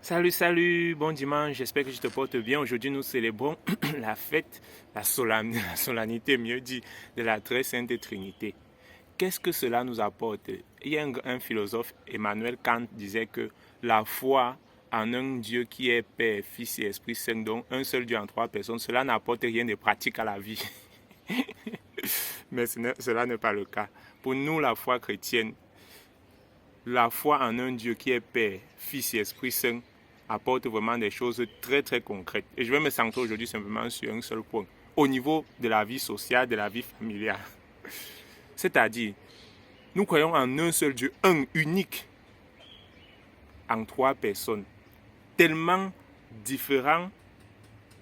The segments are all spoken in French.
Salut, bon dimanche, j'espère que je te portes bien. Aujourd'hui, nous célébrons la fête, la solennité, mieux dit, de la très sainte Trinité. Qu'est-ce que cela nous apporte? Il y a un philosophe, Emmanuel Kant, disait que la foi en un Dieu qui est Père, Fils et Esprit Saint, donc un seul Dieu en trois personnes, cela n'apporte rien de pratique à la vie. Mais cela n'est pas le cas. Pour nous, la foi chrétienne, la foi en un Dieu qui est Père, Fils et Esprit Saint apporte vraiment des choses très très concrètes. Et je vais me centrer aujourd'hui simplement sur un seul point, au niveau de la vie sociale, de la vie familiale. C'est-à-dire, nous croyons en un seul Dieu, un, unique, en trois personnes, tellement différents,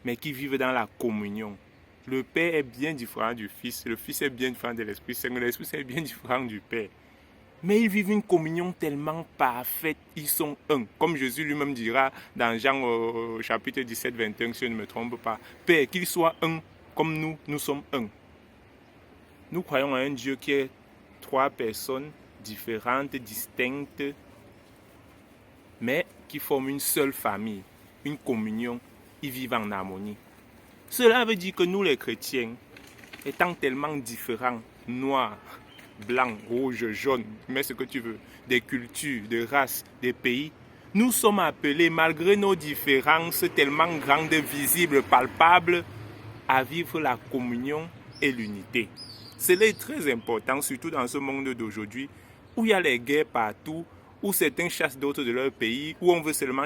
mais qui vivent dans la communion. Le Père est bien différent du Fils, le Fils est bien différent de l'Esprit Saint, l'Esprit Saint est bien différent du Père. Mais ils vivent une communion tellement parfaite, ils sont un. Comme Jésus lui-même dira dans Jean chapitre 17, 21, si je ne me trompe pas. Père, qu'ils soient un comme nous sommes un. Nous croyons en un Dieu qui est trois personnes différentes, distinctes, mais qui forment une seule famille, une communion, ils vivent en harmonie. Cela veut dire que nous les chrétiens, étant tellement différents, noirs, blanc, rouge, jaune, mets ce que tu veux, des cultures, des races, des pays, nous sommes appelés, malgré nos différences tellement grandes, visibles, palpables, à vivre la communion et l'unité. Cela est très important, surtout dans ce monde d'aujourd'hui, où il y a les guerres partout, où certains chassent d'autres de leur pays, où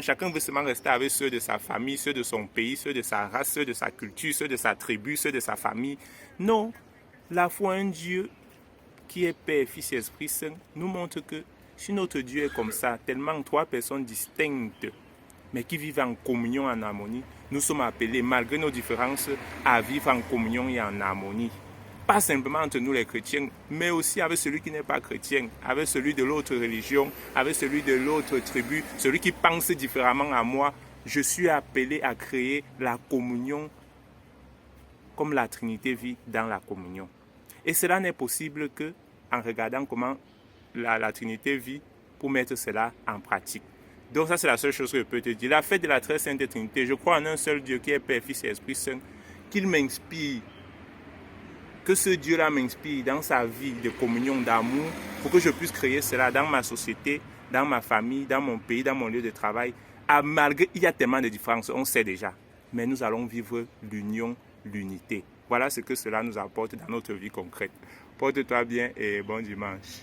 chacun veut seulement rester avec ceux de sa famille, ceux de son pays, ceux de sa race, ceux de sa culture, ceux de sa tribu, ceux de sa famille. Non, la foi en Dieu qui est Père, Fils et Esprit Saint, nous montre que si notre Dieu est comme ça, tellement trois personnes distinctes, mais qui vivent en communion, en harmonie, nous sommes appelés, malgré nos différences, à vivre en communion et en harmonie. Pas simplement entre nous les chrétiens, mais aussi avec celui qui n'est pas chrétien, avec celui de l'autre religion, avec celui de l'autre tribu, celui qui pense différemment à moi. Je suis appelé à créer la communion comme la Trinité vit dans la communion. Et cela n'est possible qu'en regardant comment la Trinité vit pour mettre cela en pratique. Donc ça, c'est la seule chose que je peux te dire. La fête de la très sainte Trinité, je crois en un seul Dieu qui est Père, Fils et Esprit Saint, qu'il m'inspire, que ce Dieu-là m'inspire dans sa vie de communion, d'amour, pour que je puisse créer cela dans ma société, dans ma famille, dans mon pays, dans mon lieu de travail. Malgré, il y a tellement de différences, on sait déjà, mais nous allons vivre l'union, l'unité. Voilà ce que cela nous apporte dans notre vie concrète. Porte-toi bien et bon dimanche.